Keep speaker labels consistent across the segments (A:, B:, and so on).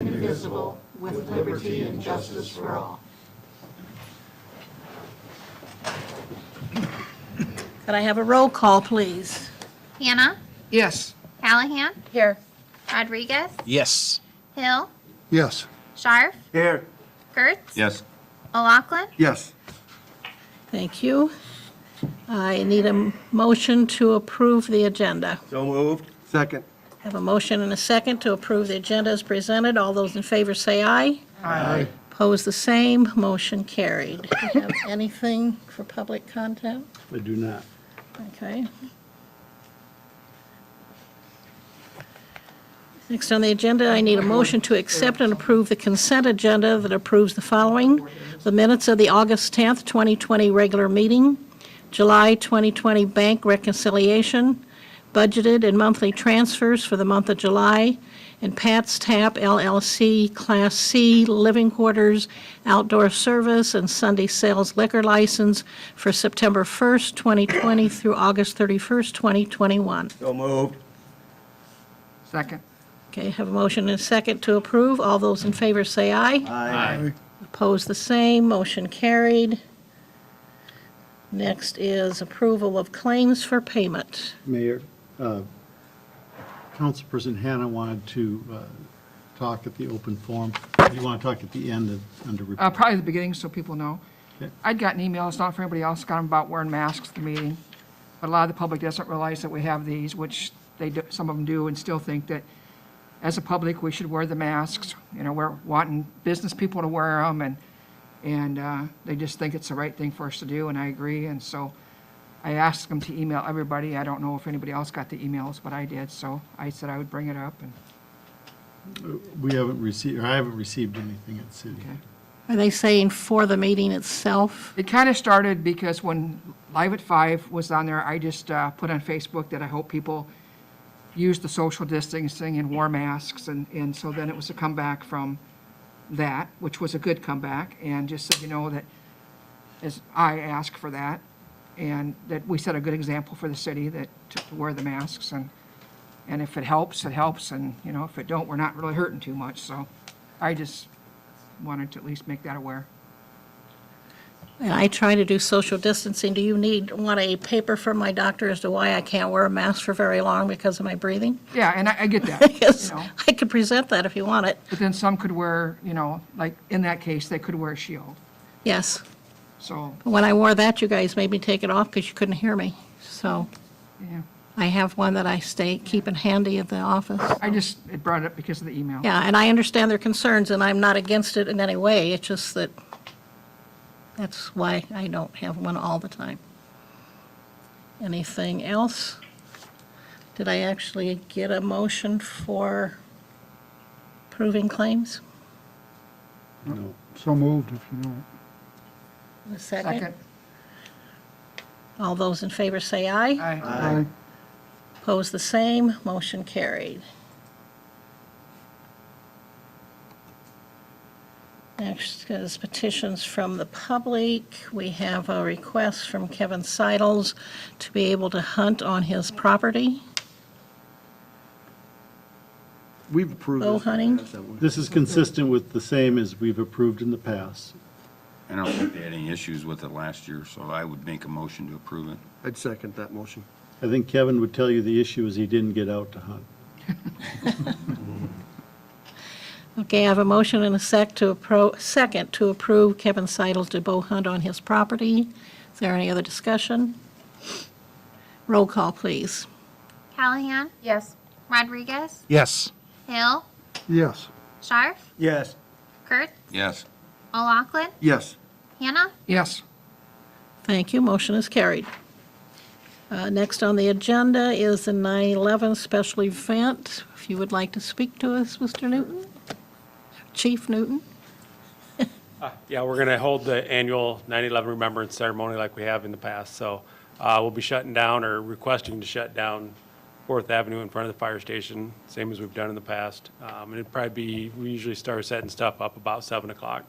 A: indivisible, with liberty and justice for all.
B: Could I have a roll call, please?
C: Hannah,
D: Yes.
C: Callahan,
B: Here.
C: Rodriguez,
E: Yes.
C: Hill,
F: Yes.
C: Scharf,
F: Here.
C: Kurtz,
E: Yes.
C: O'Loughlin.
F: Yes.
B: Thank you. I need a motion to approve the agenda.
F: So moved. Second.
B: Have a motion and a second to approve the agenda as presented. All those in favor say aye.
F: Aye.
B: Opposed, the same. Motion carried. Do you have anything for public content?
F: I do not.
B: Okay. Next on the agenda, I need a motion to accept and approve the consent agenda that approves the following: the minutes of the August 10th, 2020 regular meeting, July 2020 bank reconciliation, budgeted and monthly transfers for the month of July, and Pat's Tap LLC Class C living quarters, outdoor service, and Sunday sales liquor license for September 1st, 2020 through August 31st, 2021.
F: So moved.
D: Second.
B: Okay, have a motion and a second to approve. All those in favor say aye.
F: Aye.
B: Opposed, the same. Motion carried. Next is approval of claims for payment.
G: Mayor, Councilperson Hannah wanted to talk at the open forum. You want to talk at the end under report?
D: Probably the beginning, so people know.
G: Okay.
D: I'd gotten emails, not for anybody else, got them about wearing masks at the meeting. But a lot of the public doesn't realize that we have these, which they do, some of them do, and still think that as a public, we should wear the masks. You know, we're wanting business people to wear them, and they just think it's the right thing for us to do, and I agree. And so I asked them to email everybody. I don't know if anybody else got the emails, but I did, so I said I would bring it up. And
G: We haven't received, or I haven't received anything at city.
D: okay.
B: Are they saying for the meeting itself?
D: It kind of started because when Live at 5 was on there, I just put on Facebook that I hope people use the social distancing and wore masks, and so then it was a comeback from that, which was a good comeback, and just so you know that as I ask for that, and that we set a good example for the city that to wear the masks, and if it helps, and, you know, if it don't, we're not really hurting too much, so I just wanted to at least make that aware.
B: And I try to do social distancing. Do you want a paper from my doctor as to why I can't wear a mask for very long because of my breathing?
D: Yeah, and I get that,
B: Yes,
D: you know.
B: I could present that if you want it.
D: But then some could wear, you know, like in that case, they could wear a shield.
B: Yes.
D: So,
B: When I wore that, you guys made me take it off because you couldn't hear me. So
D: yeah,
B: I have one that I keep in handy at the office.
D: it brought it up because of the email.
B: Yeah, and I understand their concerns, and I'm not against it in any way. It's just that that's why I don't have one all the time. Anything else? Did I actually get a motion for approving claims?
G: No.
F: So moved, if you know.
B: A second?
D: Second.
B: All those in favor say aye.
D: Aye.
F: Aye.
B: Opposed, the same. Motion carried. Next is petitions from the public. We have a request from Kevin Seidels to be able to hunt on his property.
F: We've approved
B: Bow
F: this.
B: hunting?
G: This is consistent with the same as we've approved in the past.
E: I don't think they had any issues with it last year, so I would make a motion to approve it.
F: I'd second that motion.
G: I think Kevin would tell you the issue is he didn't get out to hunt.
B: Okay, I have a motion and a second to approve Kevin Seidels to bow hunt on his property. Is there any other discussion? Roll call, please.
C: Callahan? Yes. Rodriguez?
E: Yes.
C: Hill?
F: Yes.
C: Scharf?
F: Yes.
C: Kurtz?
E: Yes.
C: O'Loughlin?
F: Yes.
C: Hannah?
D: Yes.
B: Thank you, motion is carried. Next on the agenda is the 9/11 special event. If you would like to speak to us, Mr. Newton? Chief Newton?
H: Yeah, we're going to hold the annual 9/11 Remembrance Ceremony like we have in the past. So we'll be shutting down or requesting to shut down 4th Avenue in front of the fire station, same as we've done in the past. And it'd probably be, we usually start setting stuff up about 7 o'clock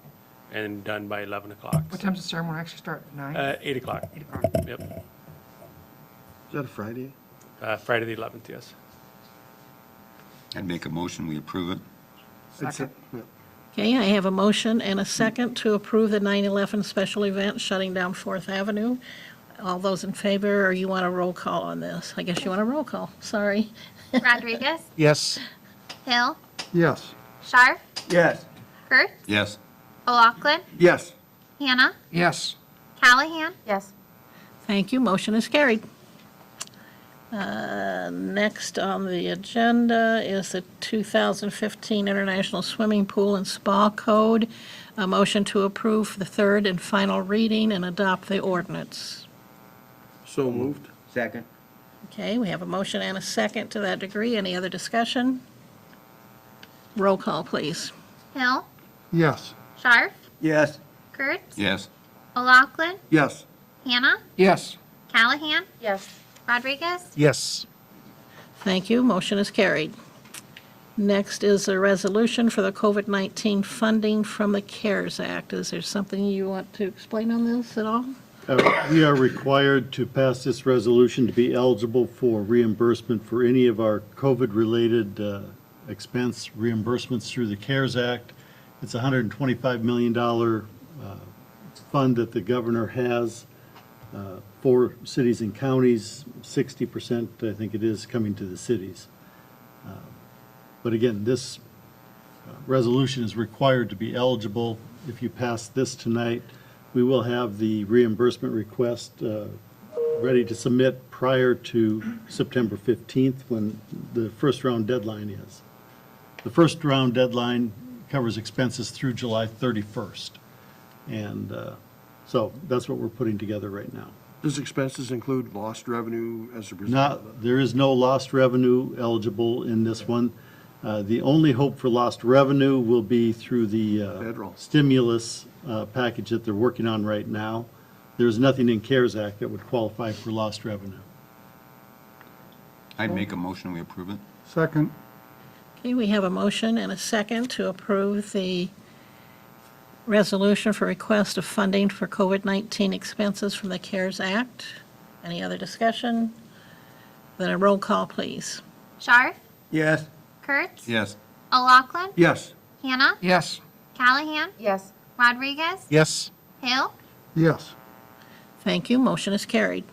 H: and done by 11 o'clock.
D: What time's the ceremony actually start? 9?
H: 8 o'clock.
D: 8 o'clock.
H: Yep.
F: Is that a Friday?
H: Friday the 11th, yes.
E: I'd make a motion, we approve it.
D: Second.
F: Yeah.
B: Okay, I have a motion and a second to approve the 9/11 special event shutting down Fourth Avenue. All those in favor, or you want a roll call on this? I guess you want a roll call, sorry.
C: Rodriguez,
F: Yes.
C: Hill,
F: Yes.
C: Scharf,
F: Yes.
C: Kurtz,
E: Yes.
C: O'Loughlin,
F: Yes.
C: Hannah,
D: Yes.
C: Callahan,
A: Yes.
B: Thank you, motion is carried. Next on the agenda is the 2015 International Swimming Pool and Spa Code. A motion to approve the third and final reading and adopt the ordinance.
F: So moved.
I: Second.
B: Okay, we have a motion and a second to that degree. Any other discussion? Roll call, please.
C: Hill,
F: Yes.
C: Scharf,
I: Yes.
C: Kurtz,
E: Yes.
C: O'Loughlin,
F: Yes.
C: Hannah,
D: Yes.
C: Callahan,
A: Yes.
C: Rodriguez,
F: Yes.
B: Thank you, motion is carried. Next is a resolution for the COVID-19 funding from the CARES Act. Is there something you want to explain on this at all?
G: We are required to pass this resolution to be eligible for reimbursement for any of our COVID-related expense reimbursements through the CARES Act. It's a $125 million fund that the governor has for cities and counties. 60%, I think it is, coming to the cities. But again, this resolution is required to be eligible. If you pass this tonight, we will have the reimbursement request ready to submit prior to September 15th, when the first round deadline is. The first round deadline covers expenses through July 31st. And so that's what we're putting together right now.
F: Does expenses include lost revenue as a result of
G: Not, there is no lost revenue eligible in this one. The only hope for lost revenue will be through the
F: Federal.
G: stimulus package that they're working on right now. There's nothing in CARES Act that would qualify for lost revenue.
E: I'd make a motion, we approve it.
F: Second.
B: Okay, we have a motion and a second to approve the resolution for request of funding for COVID-19 expenses from the CARES Act. Any other discussion? Then a roll call, please.
C: Scharf,
I: Yes.
C: Kurtz,
E: Yes.
C: O'Loughlin,
F: Yes.
C: Hannah,
D: Yes.
C: Callahan,
A: Yes.
C: Rodriguez,
F: Yes.
C: Hill,
F: Yes.
B: Thank you, motion is carried.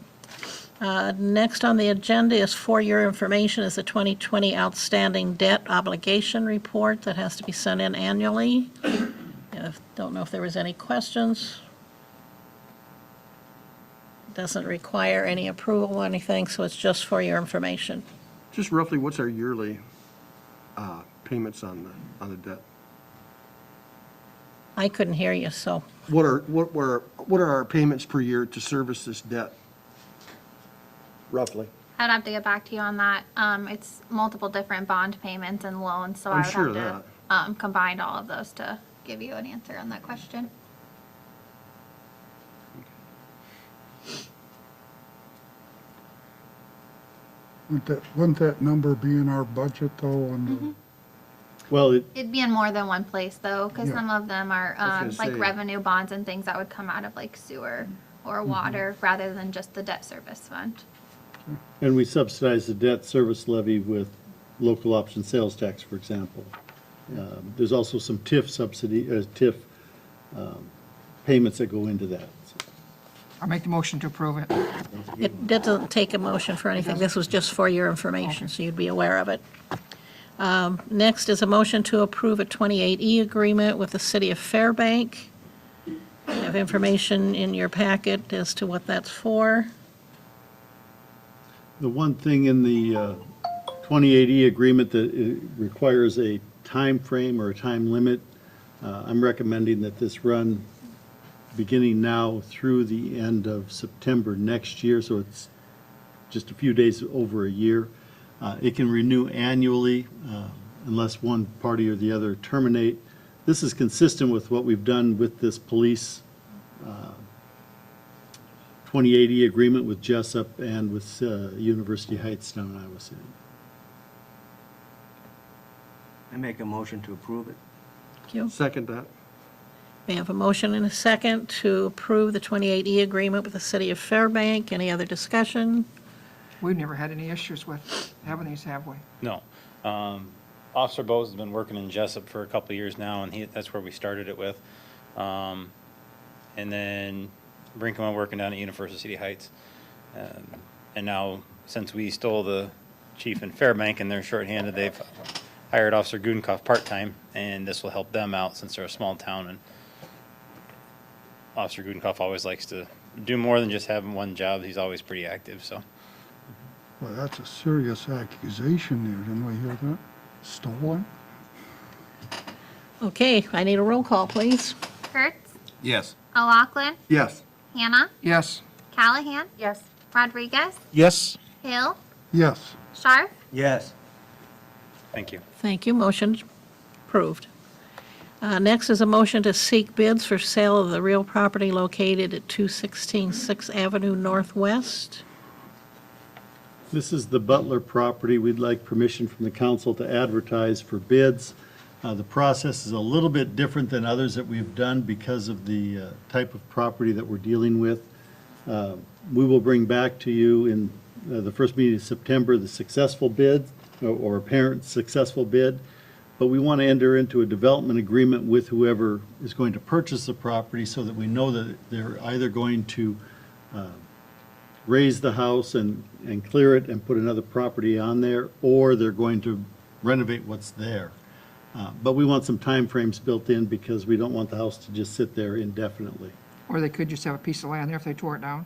B: Next on the agenda is, for your information, is the 2020 Outstanding Debt Obligation Report that has to be sent in annually. Don't know if there was any questions. Doesn't require any approval or anything, so it's just for your information.
F: Just roughly, what's our yearly payments on the debt?
B: I couldn't hear you, so.
F: What are our payments per year to service this debt? Roughly.
C: I'd have to get back to you on that. It's multiple different bond payments and loans, so
F: I'm
C: I would
F: sure
C: have
F: of
C: to combine all of those to give you an answer on that question.
J: Wouldn't that number be in our budget though? And
G: Well,
C: It'd be in more than one place though, because
J: Yeah.
C: some of them are
F: gonna
C: like
F: say.
C: revenue bonds and things that would come out of like sewer or water rather than just the debt service fund.
G: and we subsidize the debt service levy with local option sales tax, for example. There's also some TIF subsidy, TIF payments that go into that.
D: I make the motion to approve it.
B: It doesn't take a motion for anything. This was just for your information, so you'd be aware of it. Next is a motion to approve a 28E agreement with the city of Fairbank. You have information in your packet as to what that's for.
G: The one thing in the 2080 agreement that requires a time frame or a time limit, I'm recommending that this run beginning now through the end of September next year, so it's just a few days over a year. It can renew annually unless one party or the other terminate. This is consistent with what we've done with this police 2080 agreement with Jessup and with University Heights down in Iowa City.
I: I make a motion to approve it.
B: Thank you.
F: Second that.
B: We have a motion and a second to approve the 28E agreement with the city of Fairbank. Any other discussion?
D: We've never had any issues with having these, have we?
K: No. Officer Bose has been working in Jessup for a couple of years now, and that's where we started it with. And then Brinkman working down at University City Heights. And now, since we stole the chief in Fairbank and they're shorthanded, they've hired Officer Gudenkoff part-time, and this will help them out since they're a small town. And Officer Gudenkoff always likes to do more than just having one job. He's always pretty active, so.
J: Well, that's a serious accusation there, didn't we hear that? Stolen?
B: Okay, I need a roll call, please.
C: Kurtz,
E: Yes.
C: O'Loughlin,
F: Yes.
C: Hannah,
D: Yes.
C: Callahan,
A: Yes.
C: Rodriguez,
I: Yes.
C: Hill,
J: Yes.
C: Scharf,
I: Yes.
K: Thank you.
B: Thank you, motion approved. Next is a motion to seek bids for sale of the real property located at 216 6th Avenue Northwest.
G: This is the Butler property. We'd like permission from the council to advertise for bids. The process is a little bit different than others that we've done because of the type of property that we're dealing with. We will bring back to you in the first meeting in September the successful bid or apparent successful bid. But we want to enter into a development agreement with whoever is going to purchase the property so that we know that they're either going to raise the house and clear it and put another property on there, or they're going to renovate what's there. But we want some timeframes built in because we don't want the house to just sit there indefinitely.
D: Or they could just have a piece of land there if they tore it down.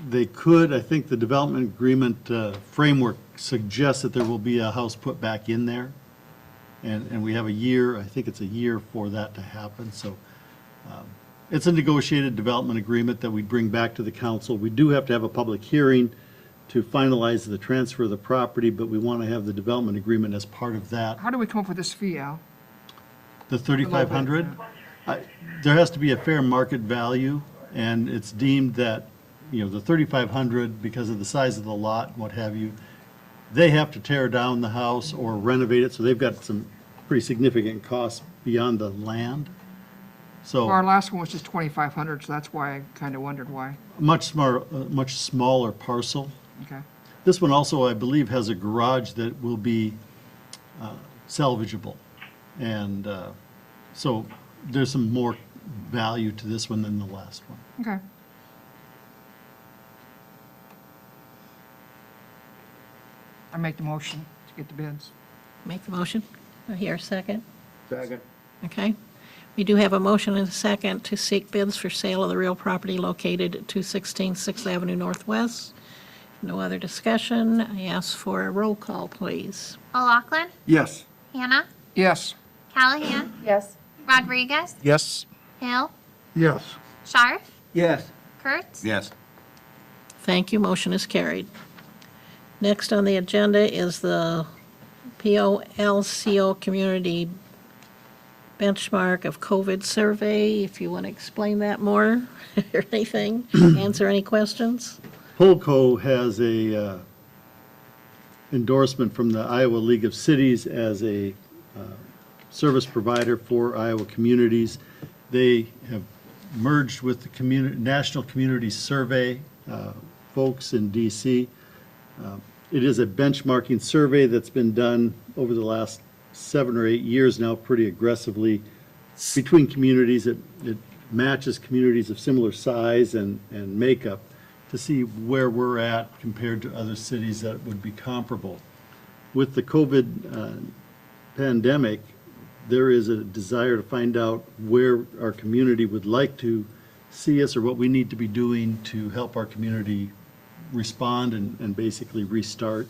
G: They could, I think the development agreement framework suggests that there will be a house put back in there. And we have a year, I think it's a year for that to happen. So it's a negotiated development agreement that we bring back to the council. We do have to have a public hearing to finalize the transfer of the property, but we want to have the development agreement as part of that.
D: How do we come up with this fee, Al?
G: The 3,500, there has to be a fair market value, and it's deemed that, you know, the 3,500, because of the size of the lot and what have you, they have to tear down the house or renovate it, so they've got some pretty significant costs beyond the land.
D: Well, our
G: So
D: last one was just 2,500, so that's why I kind of wondered why.
G: much smaller parcel.
D: Okay.
G: This one also, I believe, has a garage that will be salvageable. And so there's some more value to this one than the last one.
D: Okay. I make the motion to get the bids.
B: Make the motion. I hear a second.
I: Second.
B: Okay. We do have a motion and a second to seek bids for sale of the real property located at 216 6th Avenue Northwest. No other discussion. I ask for a roll call, please.
C: O'Loughlin,
F: Yes.
C: Hannah,
D: Yes.
C: Callahan,
A: Yes.
C: Rodriguez,
I: Yes.
C: Hill,
J: Yes.
C: Scharf,
I: Yes.
C: Kurtz,
E: Yes.
B: Thank you. Motion is carried. Next on the agenda is the POLCO Community Benchmark of COVID Survey. If you want to explain that more or anything, answer any questions.
G: Polco has a endorsement from the Iowa League of Cities as a service provider for Iowa communities. They have merged with the National Community Survey folks in DC. It is a benchmarking survey that's been done over the last 7 or 8 years now pretty aggressively between communities. It matches communities of similar size and makeup to see where we're at compared to other cities that would be comparable. With the COVID pandemic, there is a desire to find out where our community would like to see us or what we need to be doing to help our community respond and basically restart.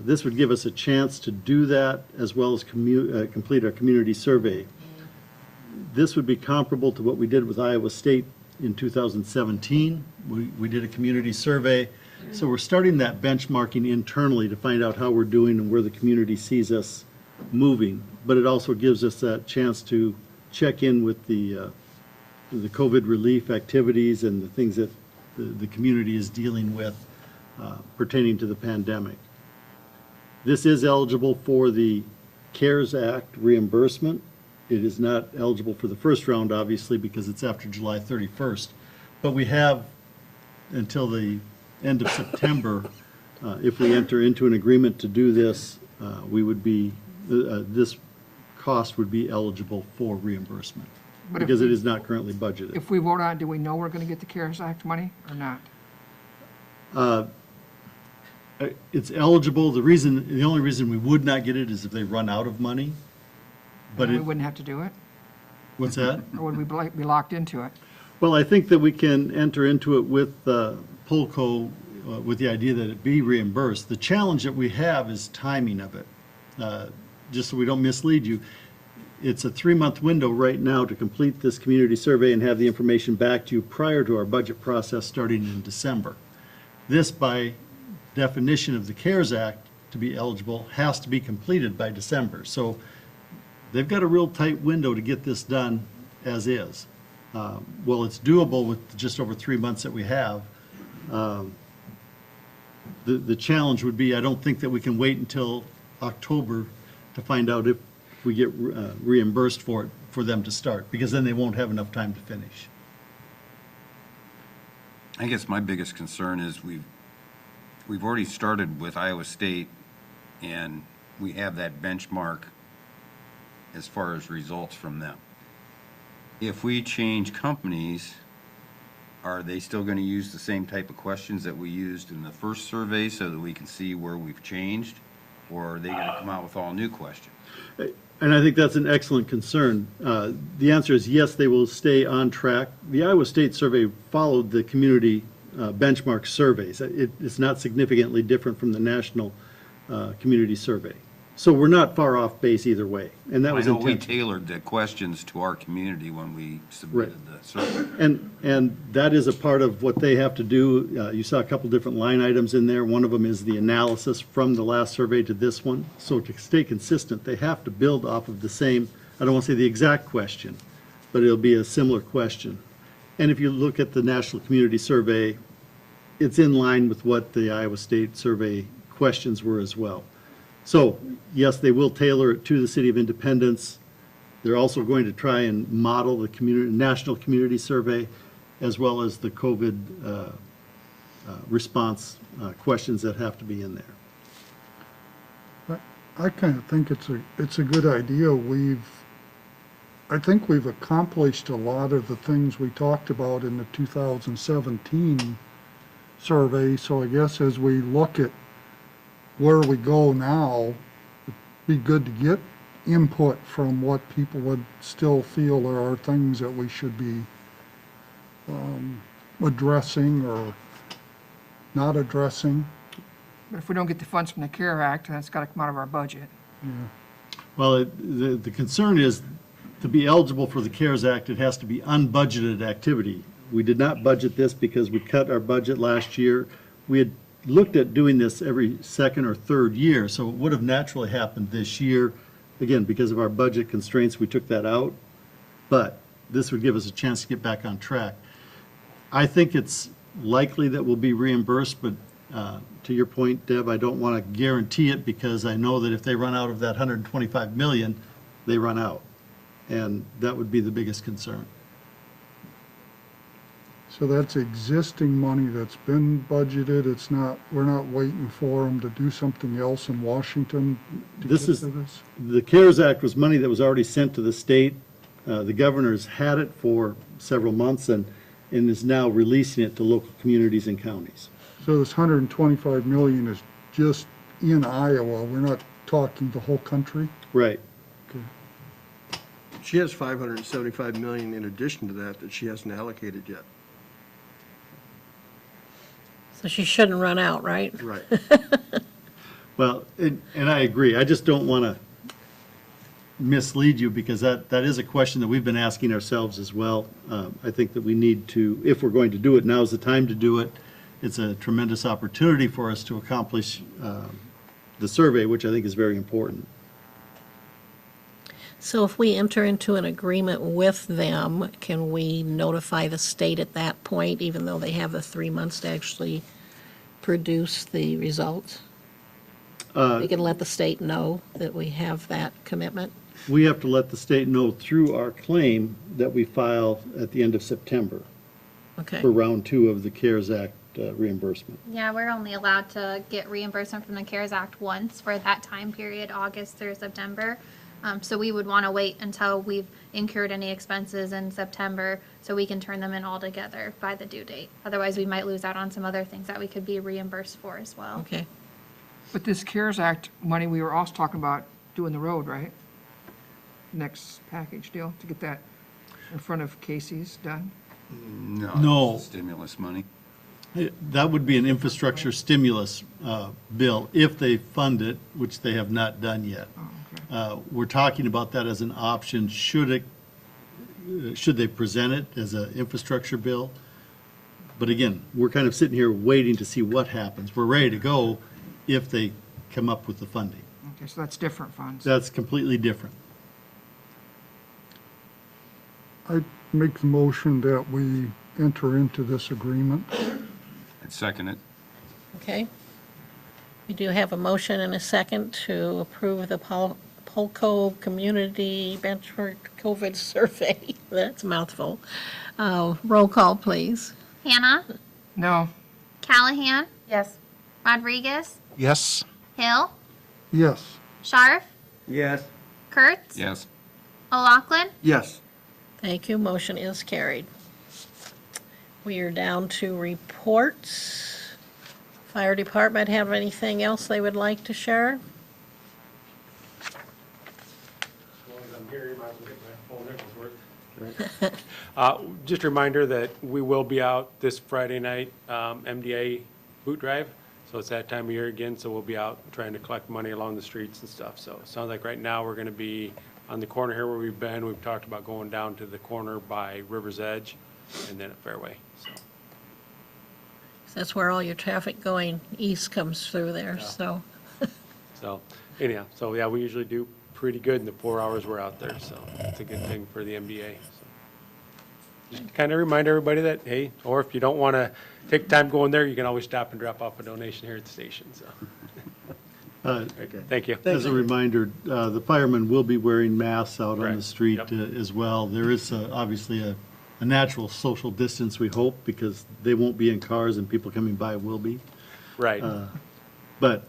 G: This would give us a chance to do that as well as complete our community survey. This would be comparable to what we did with Iowa State in 2017. We did a community survey. So we're starting that benchmarking internally to find out how we're doing and where the community sees us moving. But it also gives us that chance to check in with the COVID relief activities and the things that the community is dealing with pertaining to the pandemic. This is eligible for the CARES Act reimbursement. It is not eligible for the first round, obviously, because it's after July 31st. But we have until the end of September, if we enter into an agreement to do this, we would be, this cost would be eligible for reimbursement,
D: But if
G: because it
D: we-
G: is not currently budgeted.
D: If we vote on it, do we know we're going to get the CARES Act money or not?
G: It's eligible, the only reason we would not get it is if they run out of money. But
D: We
G: it,
D: wouldn't have to do it?
G: what's that?
D: Or would we be locked into it?
G: Well, I think that we can enter into it with Pulco, with the idea that it be reimbursed. The challenge that we have is timing of it. Just so we don't mislead you, it's a 3-month window right now to complete this community survey and have the information back to you prior to our budget process starting in December. This, by definition of the CARES Act, to be eligible, has to be completed by December. So they've got a real tight window to get this done as is. Well, it's doable with just over 3 months that we have. The challenge would be, I don't think that we can wait until October to find out if we get reimbursed for it, for them to start, because then they won't have enough time to finish.
E: I guess my biggest concern is we've already started with Iowa State, and we have that benchmark as far as results from them. If we change companies, are they still going to use the same type of questions that we used in the first survey so that we can see where we've changed? Or are they going to come out with all new questions?
G: And I think that's an excellent concern. The answer is yes, they will stay on track. The Iowa State survey followed the community benchmark surveys. It's not significantly different from the national community survey. So we're not far off base either way, and that
E: I
G: was
E: know we
G: intentional.
E: tailored the questions to our community when we submitted the survey.
G: And that is a part of what they have to do. You saw a couple different line items in there. One of them is the analysis from the last survey to this one. So to stay consistent, they have to build off of the same, I don't want to say the exact question, but it'll be a similar question. And if you look at the National Community Survey, it's in line with what the Iowa State survey questions were as well. So, yes, they will tailor it to the City of Independence. They're also going to try and model the National Community Survey, as well as the COVID response questions that have to be in there.
J: I kind of think it's a good idea. I think we've accomplished a lot of the things we talked about in the 2017 survey. So I guess as we look at where we go now, it'd be good to get input from what people would still feel there are things that we should be addressing or not addressing.
D: But if we don't get the funds from the CARE Act, then it's got to come out of our budget.
G: Well, the concern is, to be eligible for the CARES Act, it has to be unbudgeted activity. We did not budget this because we cut our budget last year. We had looked at doing this every second or third year, so it would have naturally happened this year. Again, because of our budget constraints, we took that out, but this would give us a chance to get back on track. I think it's likely that we'll be reimbursed, but to your point, Deb, I don't want to guarantee it, because I know that if they run out of that 125 million, they run out, and that would be the biggest concern.
J: So that's existing money that's been budgeted. It's not, we're not waiting for them to do something else in Washington to
G: This
J: get
G: is,
J: to this?
G: the CARES Act was money that was already sent to the state. The governor's had it for several months and is now releasing it to local communities and counties.
J: So this 125 million is just in Iowa. We're not talking the whole country?
G: Right.
J: Okay.
F: She has 575 million in addition to that she hasn't allocated yet.
B: So she shouldn't run out, right?
F: Right.
G: Well, and I agree. I just don't want to mislead you, because that is a question that we've been asking ourselves as well. I think that we need to, if we're going to do it, now's the time to do it. It's a tremendous opportunity for us to accomplish the survey, which I think is very important.
B: So if we enter into an agreement with them, can we notify the state at that point, even though they have the 3 months to actually produce the results? We can let the state know that we have that commitment?
G: We have to let the state know through our claim that we file at the end of September
B: Okay,
G: for round 2 of the CARES Act reimbursement.
C: Yeah, we're only allowed to get reimbursement from the CARES Act once for that time period, August through September. So we would want to wait until we've incurred any expenses in September so we can turn them in all together by the due date. Otherwise, we might lose out on some other things that we could be reimbursed for as well.
B: Okay.
D: But this CARES Act money, we were also talking about doing the road, right? Next package deal, to get that in front of Casey's done.
G: No.
E: it's Stimulus money.
G: That would be an infrastructure stimulus bill if they fund it, which they have not done yet. We're talking about that as an option, should they present it as an infrastructure bill? But again, we're kind of sitting here waiting to see what happens. We're ready to go if they come up with the funding.
D: Okay, so that's different funds.
G: That's completely different.
J: I make the motion that we enter into this agreement.
E: I'd second it.
B: Okay. We do have a motion and a second to approve the Polco Community Benchmark COVID Survey. That's a mouthful. Roll call, please.
C: Hannah,
D: No,
C: Callahan? Yes. Rodriguez?
F: Yes.
C: Hill?
J: Yes.
C: Sharf?
I: Yes.
C: Kurtz?
E: Yes.
C: O'Loughlin?
F: Yes.
B: Thank you. Motion is carried. We are down to reports. Fire Department have anything else they would like to share?
H: Just a reminder that we will be out this Friday night, MDA boot drive. So it's that time of year again, so we'll be out trying to collect money along the streets and stuff. So it sounds like right now we're going to be on the corner here where we've been. We've talked about going down to the corner by River's Edge and then at Fairway, so.
B: That's where all your traffic going east comes through there,
H: Yeah.
B: so.
H: So anyhow, so yeah, we usually do pretty good in the 4 hours we're out there, so it's a good thing for the MDA. So just kind of remind everybody that, hey, or if you don't want to take time going there, you can always stop and drop off a donation here at the station, so. Thank you.
G: As a reminder, the firemen will be wearing masks out on the
H: Right.
G: street
H: Yep.
G: as well. There is obviously a natural social distance, we hope, because they won't be in cars and people coming by will be.
H: Right.
G: But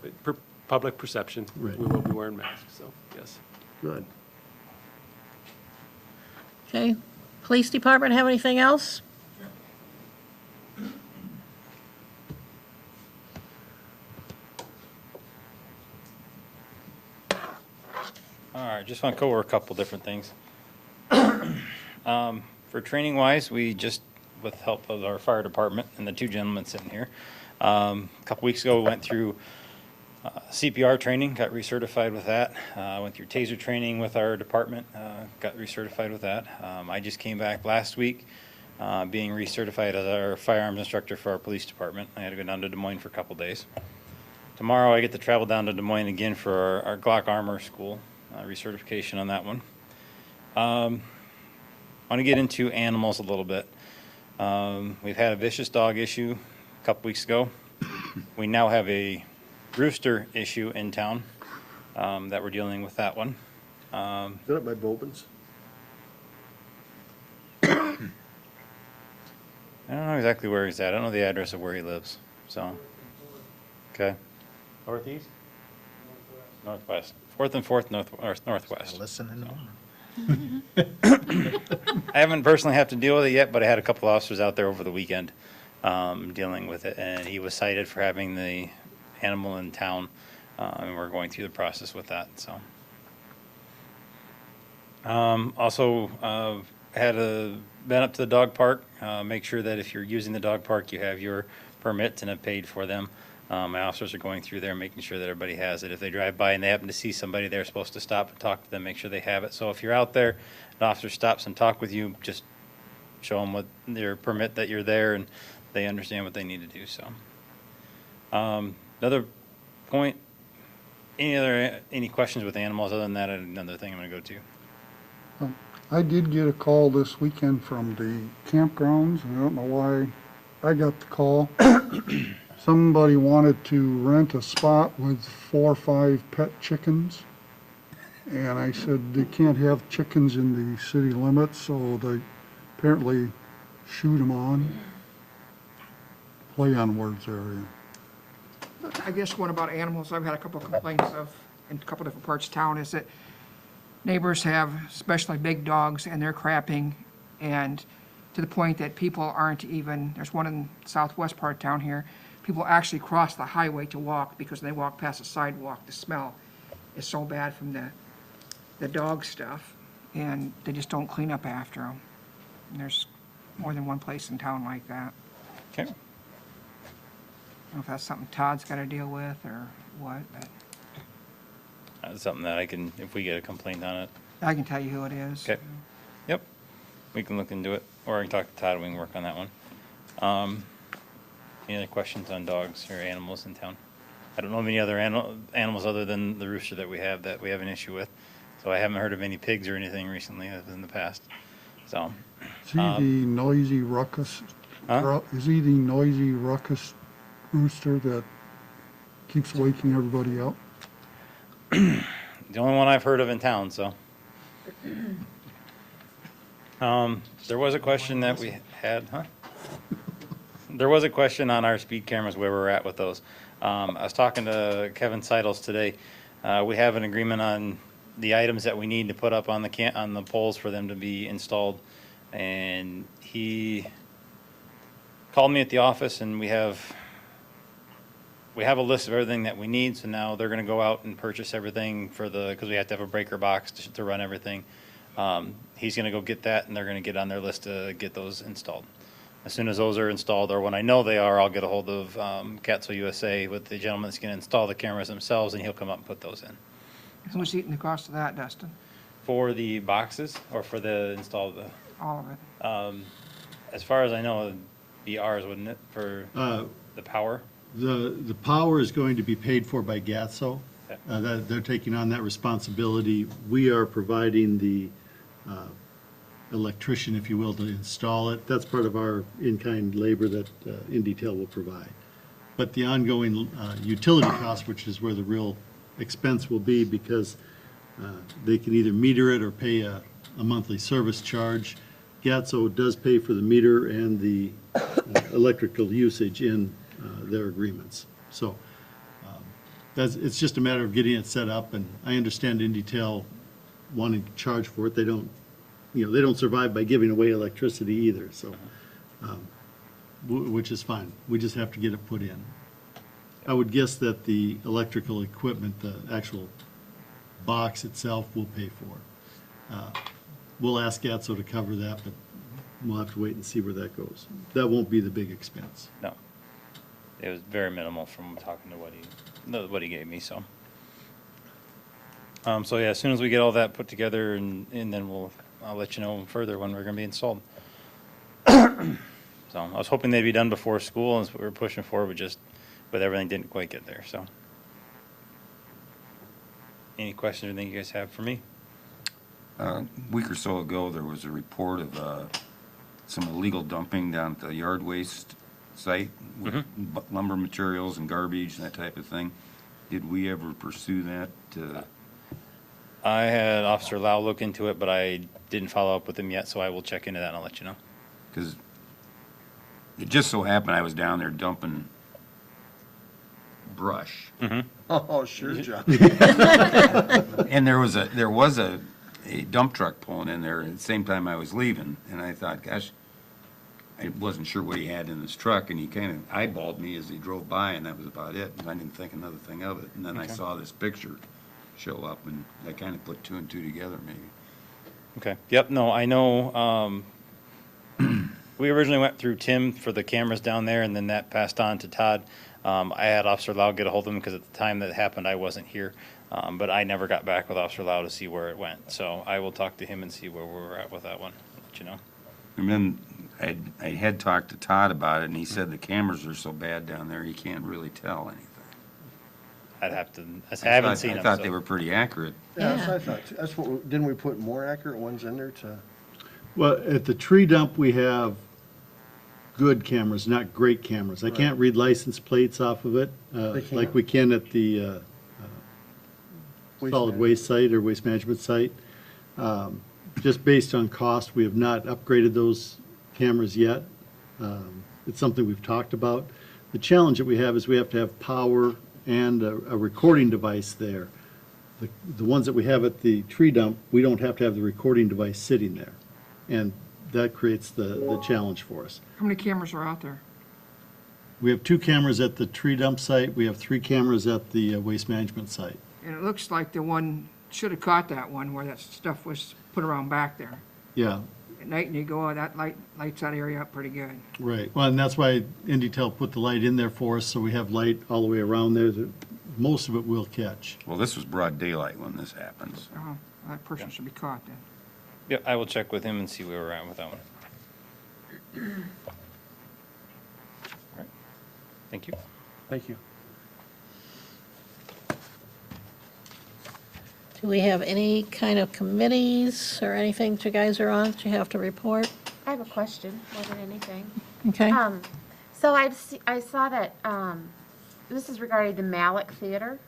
H: Public perception, we
G: Right.
H: will be wearing masks, so, yes.
F: Good.
B: Okay. Police Department have anything else?
K: All right, just want to cover a couple different things. For training wise, we just, with help of our fire department and the two gentlemen sitting here, a couple weeks ago, we went through CPR training, got recertified with that. Went through TASER training with our department, got recertified with that. I just came back last week, being recertified as our firearms instructor for our police department. I had to go down to Des Moines for a couple days. Tomorrow, I get to travel down to Des Moines again for our Glock Armor School, recertification on that one. I want to get into animals a little bit. We've had a vicious dog issue a couple weeks ago. We now have a rooster issue in town that we're dealing with that one.
F: Is that up by Bobin's?
K: I don't know exactly where he's at. I don't know the address of where he lives, so. Okay. Northeast? Northwest. 4th and 4th northwest.
I: Listen in the morning.
K: I haven't personally had to deal with it yet, but I had a couple officers out there over the weekend dealing with it, and he was cited for having the animal in town, and we're going through the process with that, so. Also, been up to the dog park, make sure that if you're using the dog park, you have your permits and have paid for them. My officers are going through there, making sure that everybody has it. If they drive by and they happen to see somebody, they're supposed to stop and talk to them, make sure they have it. So if you're out there, an officer stops and talk with you, just show them what their permit that you're there and they understand what they need to do, so. Another point, any questions with animals? Other than that, another thing I'm gonna go to.
J: I did get a call this weekend from the campgrounds, and I don't know why I got the call. Somebody wanted to rent a spot with 4 or 5 pet chickens. And I said, they can't have chickens in the city limits, so they apparently shoot them on. play on words there.
D: I guess one about animals, I've had a couple of complaints of, in a couple different parts of town, is that neighbors have especially big dogs and they're crapping, and to the point that people aren't even, there's one in southwest part of town here, people actually cross the highway to walk because when they walk past the sidewalk, the smell is so bad from the dog stuff, and they just don't clean up after them. And there's more than one place in town like that.
K: Okay.
D: I don't know if that's something Todd's got to deal with or what, but
K: That's something that I can, if we get a complaint on it.
D: I can tell you who it is.
K: Okay. Yep. We can look into it, or I can talk to Todd and we can work on that one. Any other questions on dogs or animals in town? I don't know of any other animals other than the rooster that we have an issue with. So I haven't heard of any pigs or anything recently other in the past. So,
J: Is he the noisy ruckus?
K: Huh?
J: Is he the noisy ruckus rooster that keeps waking everybody up?
K: the only one I've heard of in town, so. There was a question that we had, huh? There was a question on our speed cameras where we're at with those. I was talking to Kevin Seidels today. We have an agreement on the items that we need to put up on the poles for them to be installed. And he called me at the office and we have a list of everything that we need. So now they're gonna go out and purchase everything because we have to have a breaker box to run everything. He's gonna go get that and they're gonna get on their list to get those installed. As soon as those are installed, or when I know they are, I'll get a hold of Catso USA with the gentleman that's gonna install the cameras themselves, and he'll come up and put those in.
D: Who's eating the cost of that, Dustin?
K: For the boxes, or for the install,
D: All of it?
K: as far as I know, it'd be ours, wouldn't it, for the power?
G: The power is going to be paid for by GATSO.
K: Okay.
G: They're taking on that responsibility. We are providing the electrician, if you will, to install it. That's part of our in-kind labor that InDetail will provide. But the ongoing utility cost, which is where the real expense will be, because they can either meter it or pay a monthly service charge. GATSO does pay for the meter and the electrical usage in their agreements. So it's just a matter of getting it set up, and I understand InDetail wanting to charge for it. They don't survive by giving away electricity either, so, which is fine. We just have to get it put in. I would guess that the electrical equipment, the actual box itself, will pay for. We'll ask GATSO to cover that, but we'll have to wait and see where that goes. That won't be the big expense.
K: No. It was very minimal from talking to what he gave me, so. So yeah, as soon as we get all that put together and then I'll let you know further when we're gonna be installed. So I was hoping they'd be done before school, and we were pushing forward, but just with everything didn't quite get there, so. Any questions or anything you guys have for me?
E: A week or so ago, there was a report of some illegal dumping down at the yard waste site with lumber materials and garbage and that type of thing. Did we ever pursue that?
K: I had Officer Lau look into it, but I didn't follow up with him yet, so I will check into that and I'll let you know.
E: Because it just so happened I was down there dumping brush.
F: Oh, sure, John.
E: And there was a dump truck pulling in there at the same time I was leaving, and I thought, gosh, I wasn't sure what he had in his truck, and he kind of eyeballed me as he drove by, and that was about it. And I didn't think another thing of it. And then I saw this picture show up, and I kind of put two and two together, maybe.
K: Okay, yep, no, I know, we originally went through Tim for the cameras down there, and then that passed on to Todd. I had Officer Lau get a hold of him, because at the time that it happened, I wasn't here. But I never got back with Officer Lau to see where it went. So I will talk to him and see where we're at with that one, let you know.
E: And then I had talked to Todd about it, and he said the cameras are so bad down there, he can't really tell anything.
K: I'd have to, I haven't seen them.
E: I thought
K: so-
E: they were pretty accurate.
F: Yeah, that's what I thought. That's what, didn't we put more accurate ones in there to?
G: Well, at the tree dump, we have good cameras, not great cameras. I can't read license plates off of it, like
F: can't.
G: we can at the solid waste site or waste management site. Just based on cost, we have not upgraded those cameras yet. It's something we've talked about. The challenge that we have is we have to have power and a recording device there. The ones that we have at the tree dump, we don't have to have the recording device sitting there. And that creates the challenge for us.
D: How many cameras are out there?
G: We have 2 cameras at the tree dump site. We have 3 cameras at the waste management site.
D: And it looks like the one, should have caught that one where that stuff was put around back there.
G: Yeah,
D: At night and you go, oh, that lights that area up pretty good.
G: right. Well, and that's why IndyTel put the light in there for us, so we have light all the way around there. Most of it will catch.
E: Well, this was broad daylight when this happens.
D: Oh, that person should be caught then.
K: Yeah, I will check with him and see where we're at with that one. All right. Thank you.
F: Thank you.
B: Do we have any kind of committees or anything that you guys are on that you have to report?
A: I have a question more than anything.
B: Okay?
A: So I saw that, this is regarding the Malik Theater,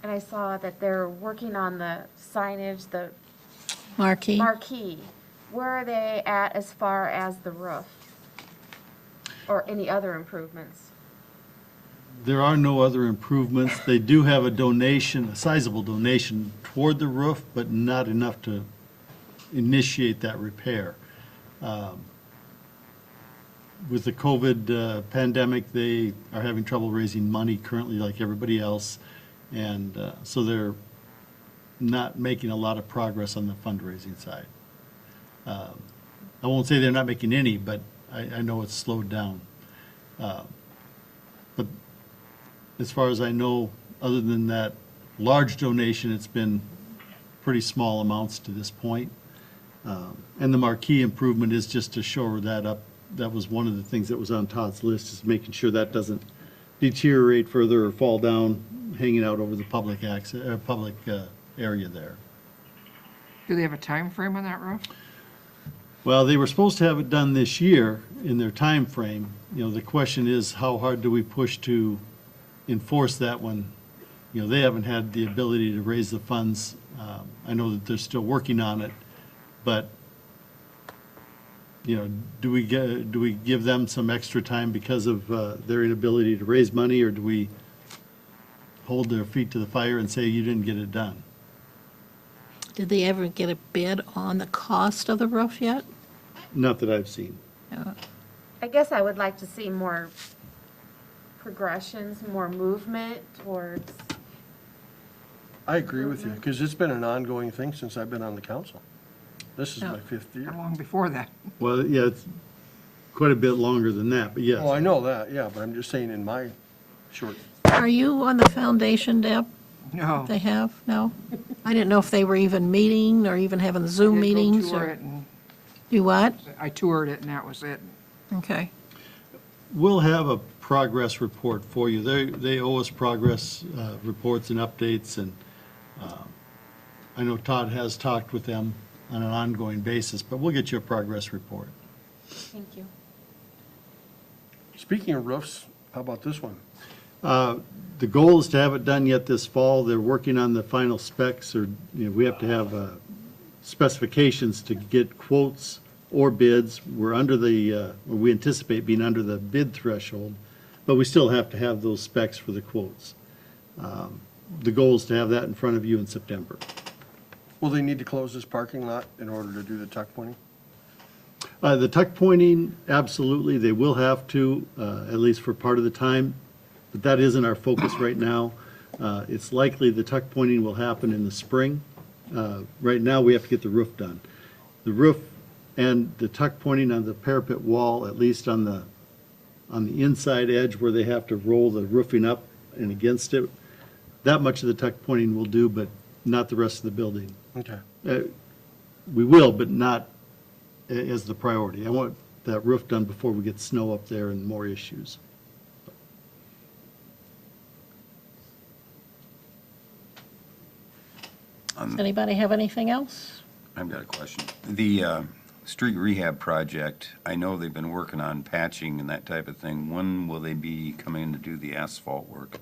A: and I saw that they're working on the signage, the
B: Marquee?
A: marquee. Where are they at as far as the roof? Or any other improvements?
G: There are no other improvements. They do have a donation, a sizable donation toward the roof, but not enough to initiate that repair. With the COVID pandemic, they are having trouble raising money currently like everybody else. And so they're not making a lot of progress on the fundraising side. I won't say they're not making any, but I know it's slowed down. But as far as I know, other than that large donation, it's been pretty small amounts to this point. And the marquee improvement is just to shore that up. That was one of the things that was on Todd's list, is making sure that doesn't deteriorate further or fall down, hanging out over the public access, public area there.
D: Do they have a time frame on that roof?
G: Well, they were supposed to have it done this year in their time frame. You know, the question is, how hard do we push to enforce that when, you know, they haven't had the ability to raise the funds. I know that they're still working on it, but, you know, do we give them some extra time because of their inability to raise money, or do we hold their feet to the fire and say, you didn't get it done?
B: Did they ever get a bid on the cost of the roof yet?
G: Not that I've seen.
A: I guess I would like to see more progressions, more movement towards,
F: I agree with you, because it's been an ongoing thing since I've been on the council. This is my 5th year.
D: How long before that?
G: Well, yeah, it's quite a bit longer than that, but yes.
F: Oh, I know that, yeah, but I'm just saying in my short,
B: Are you on the foundation, Deb?
D: No.
B: They have? No? I didn't know if they were even meeting or even having Zoom
D: I did go
B: meetings
D: tour
B: or.
D: it and
B: Do what?
D: I toured it and that was it.
B: Okay.
G: We'll have a progress report for you. They owe us progress reports and updates, and I know Todd has talked with them on an ongoing basis, but we'll get you a progress report.
A: thank you.
F: speaking of roofs, how about this one?
G: The goal is to have it done yet this fall. They're working on the final specs, or, you know, we have to have specifications to get quotes or bids. We're under the, we anticipate being under the bid threshold, but we still have to have those specs for the quotes. The goal is to have that in front of you in September.
F: Will they need to close this parking lot in order to do the tuck pointing?
G: The tuck pointing, absolutely, they will have to, at least for part of the time, but that isn't our focus right now. It's likely the tuck pointing will happen in the spring. Right now, we have to get the roof done. The roof and the tuck pointing on the parapet wall, at least on the inside edge where they have to roll the roofing up and against it, that much of the tuck pointing will do, but not the rest of the building.
F: Okay.
G: We will, but not as the priority. I want that roof done before we get snow up there and more issues.
B: Does anybody have anything else?
E: I've got a question. The street rehab project, I know they've been working on patching and that type of thing. When will they be coming in to do the asphalt work?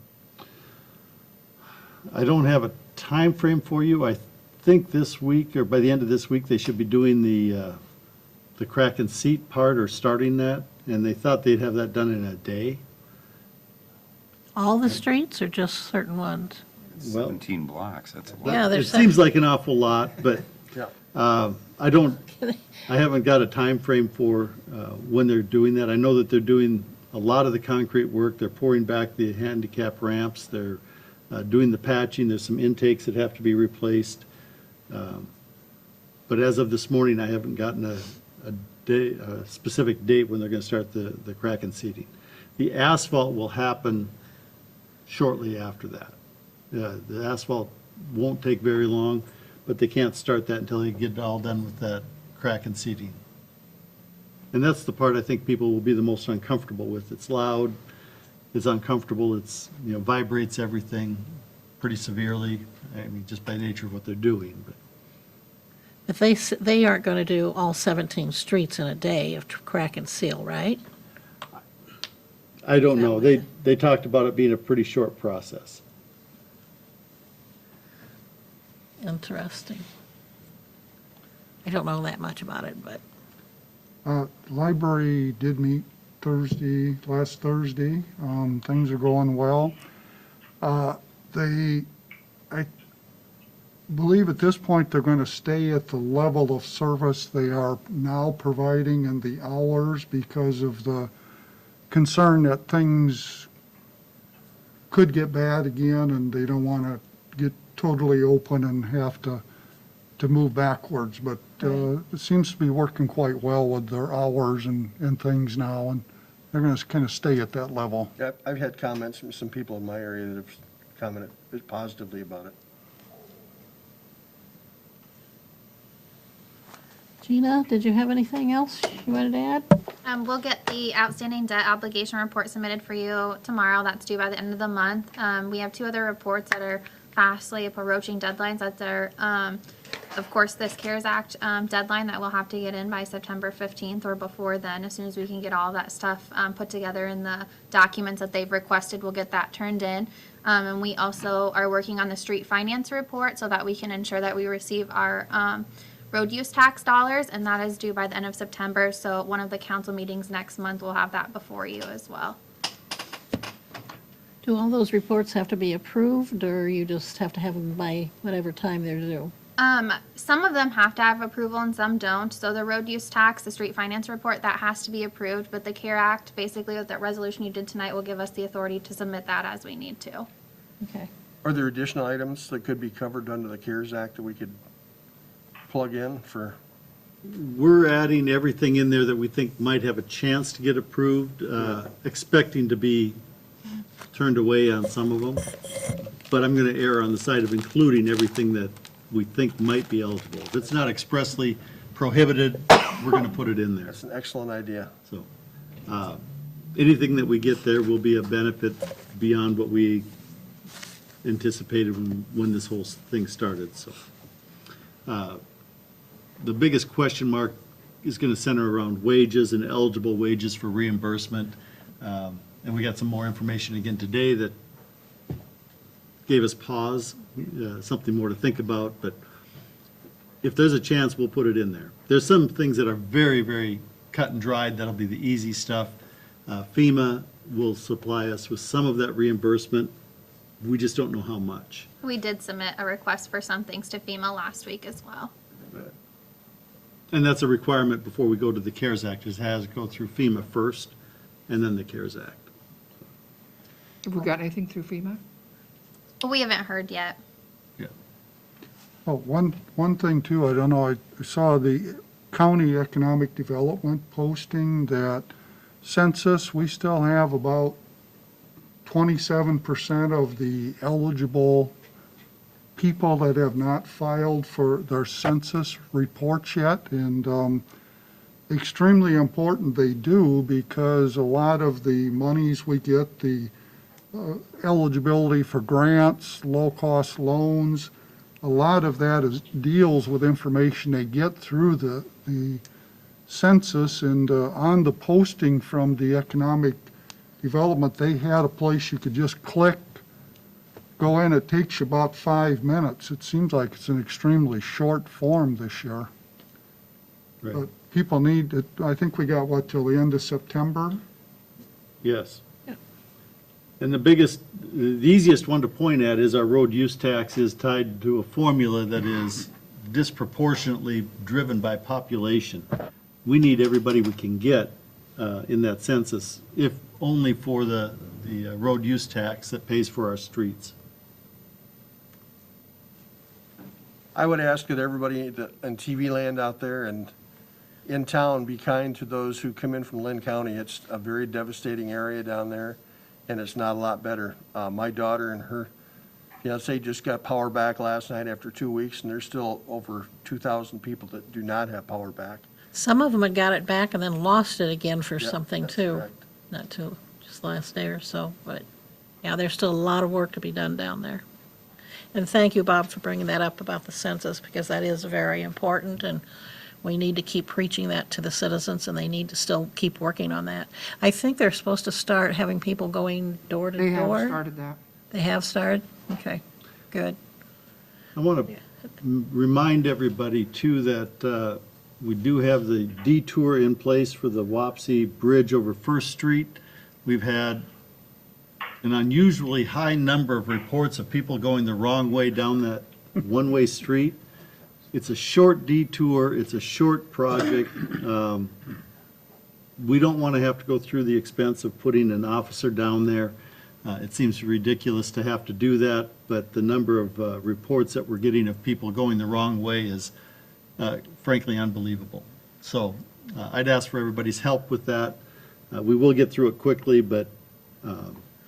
G: I don't have a time frame for you. I think this week, or by the end of this week, they should be doing the crack and seat part, or starting that, and they thought they'd have that done in a day.
B: All the streets or just certain ones?
G: Well-
E: 17 blocks, that's a lot.
B: Yeah,
G: It
B: there's
G: seems like an awful lot, but
F: Yeah.
G: I haven't got a time frame for when they're doing that. I know that they're doing a lot of the concrete work. They're pouring back the handicap ramps. They're doing the patching. There's some intakes that have to be replaced. But as of this morning, I haven't gotten a specific date when they're going to start the crack and seeding. The asphalt will happen shortly after that. The asphalt won't take very long, but they can't start that until they get it all done with that crack and seeding. And that's the part I think people will be the most uncomfortable with. It's loud, it's uncomfortable, it's, vibrates everything pretty severely, I mean, just by nature of what they're doing. But
B: If they aren't going to do all 17 streets in a day of crack and seal, right?
G: I don't know. They talked about it being a pretty short process.
B: Interesting. I don't know that much about it, but
J: Library did meet last Thursday. Things are going well. I believe at this point they're going to stay at the level of service they are now providing and the hours because of the concern that things could get bad again and they don't want to get totally open and have to move backwards. But it seems to be working quite well with their hours and things now, and they're going to kind of stay at that level.
F: Yeah, I've had comments from some people in my area that have commented positively about it.
B: Gina, did you have anything else you wanted to add?
C: We'll get the outstanding debt obligation report submitted for you tomorrow. That's due by the end of the month. We have 2 other reports that are fastly approaching deadlines. That's our, of course, this CARES Act deadline that we'll have to get in by September 15th or before then. As soon as we can get all that stuff put together in the documents that they've requested, we'll get that turned in. And we also are working on the street finance report so that we can ensure that we receive our road use tax dollars, and that is due by the end of September. So one of the council meetings next month will have that before you as well.
B: Do all those reports have to be approved, or you just have to have them by whatever time they're due?
C: Some of them have to have approval and some don't. So the road use tax, the street finance report, that has to be approved. But the CARE Act, basically with that resolution you did tonight, will give us the authority to submit that as we need to.
B: Okay.
F: Are there additional items that could be covered under the CARES Act that we could plug in for?
G: We're adding everything in there that we think might have a chance to get approved, expecting to be turned away on some of them. But I'm going to err on the side of including everything that we think might be eligible. If it's not expressly prohibited, we're going to put it in there.
F: That's an excellent idea.
G: So anything that we get there will be a benefit beyond what we anticipated when this whole thing started, so. The biggest question mark is going to center around wages and eligible wages for reimbursement. And we got some more information again today that gave us pause, something more to think about. But if there's a chance, we'll put it in there. There's some things that are very, very cut and dried. That'll be the easy stuff. FEMA will supply us with some of that reimbursement. We just don't know how much.
C: We did submit a request for some things to FEMA last week as well.
G: And that's a requirement before we go to the CARES Act, is it has to go through FEMA first, and then the CARES Act.
D: Have we got anything through FEMA?
C: We haven't heard yet.
G: Yeah.
J: Oh, one thing too, I don't know, I saw the county economic development posting that census, we still have about 27% of the eligible people that have not filed for their census reports yet, and extremely important they do, because a lot of the monies we get, the eligibility for grants, low-cost loans, a lot of that deals with information they get through the census. And on the posting from the economic development, they had a place you could just click, go in. It takes you about 5 minutes. It seems like it's an extremely short form this year.
G: Right.
J: But people need it. I think we got, till the end of September?
G: Yes. And the easiest one to point at is our road use tax is tied to a formula that is disproportionately driven by population. We need everybody we can get in that census, if only for the road use tax that pays for our streets.
F: I would ask that everybody in TV land out there and in town be kind to those who come in from Lynn County. It's a very devastating area down there, and it's not a lot better. My daughter and her fiancé just got power back last night after 2 weeks, and there's still over 2,000 people that do not have power back.
B: Some of them had got it back and then lost it again for
F: Yep,
B: something
F: that's
B: too.
F: correct.
B: Not too, just last day or so, but yeah, there's still a lot of work to be done down there. And thank you, Bob, for bringing that up about the census, because that is very important, and we need to keep preaching that to the citizens, and they need to still keep working on that. I think they're supposed to start having people going door to door.
D: They have started that.
B: They have started? Okay, good.
G: I want to remind everybody too that we do have the detour in place for the Wapsie Bridge over First Street. We've had an unusually high number of reports of people going the wrong way down that one-way street. It's a short detour, it's a short project. We don't want to have to go through the expense of putting an officer down there. It seems ridiculous to have to do that, but the number of reports that we're getting of people going the wrong way is frankly unbelievable. So I'd ask for everybody's help with that. We will get through it quickly, but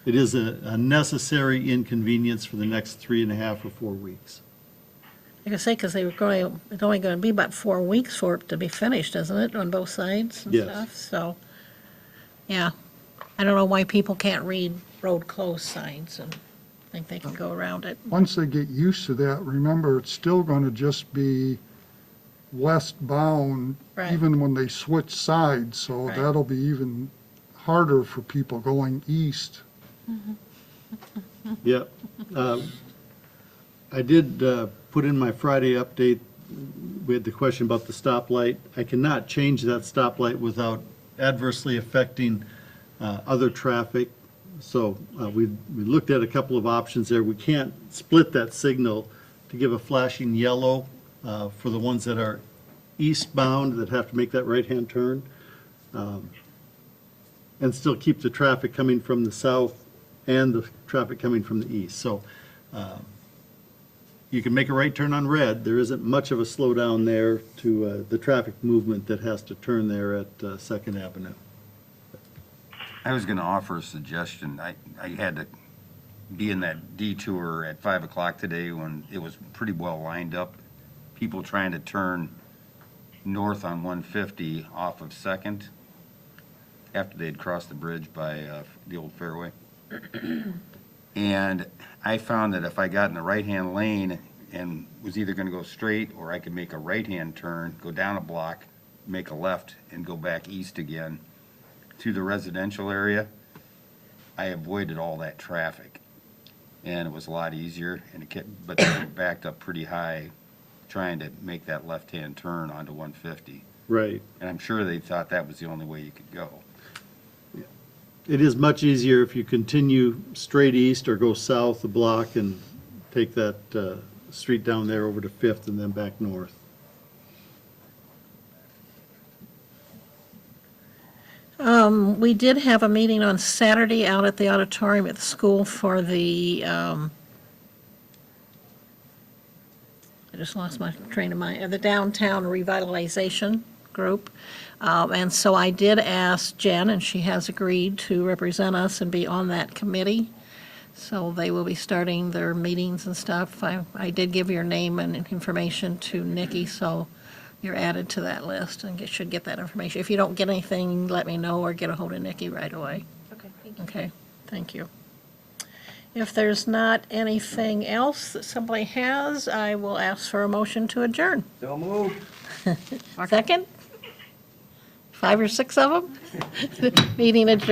G: it is a necessary inconvenience for the next 3.5 or 4 weeks.
B: Like I say, because it's only going to be about 4 weeks for it to be finished, isn't it, on both sides and
G: Yes.
B: stuff? So, yeah. I don't know why people can't read road closed signs and think they can go around it.
J: Once they get used to that, remember, it's still going to just be westbound,
B: Right.
J: even when they switch sides, so
B: Right.
J: that'll be even harder for people going east.
G: Yeah. I did put in my Friday update, we had the question about the stoplight. I cannot change that stoplight without adversely affecting other traffic. So we looked at a couple of options there. We can't split that signal to give a flashing yellow for the ones that are eastbound that have to make that right-hand turn, and still keep the traffic coming from the south and the traffic coming from the east. So you can make a right turn on red. There isn't much of a slowdown there to the traffic movement that has to turn there at Second Avenue.
E: I was going to offer a suggestion. I had to be in that detour at 5 o'clock today when it was pretty well lined up. People trying to turn north on 150 off of Second after they'd crossed the bridge by the old Fairway. And I found that if I got in the right-hand lane and was either going to go straight or I could make a right-hand turn, go down a block, make a left, and go back east again to the residential area, I avoided all that traffic. And it was a lot easier, and it kept, but they were backed up pretty high trying to make that left-hand turn onto 150.
G: Right.
E: And I'm sure they thought that was the only way you could go.
G: It is much easier if you continue straight east or go south a block and take that street down there over to Fifth and then back north.
B: We did have a meeting on Saturday out at the auditorium at the school for the, I just lost my train of mind, the downtown revitalization group. And so I did ask Jen, and she has agreed to represent us and be on that committee. So they will be starting their meetings and stuff. I did give your name and information to Nikki, so you're added to that list and should get that information. If you don't get anything, let me know or get a hold of Nikki right away.
C: Okay, thank you.
B: Okay, thank you. If there's not anything else that somebody has, I will ask for a motion to adjourn.
I: So moved.
B: Second? 5 or 6 of them? Meeting adjourned.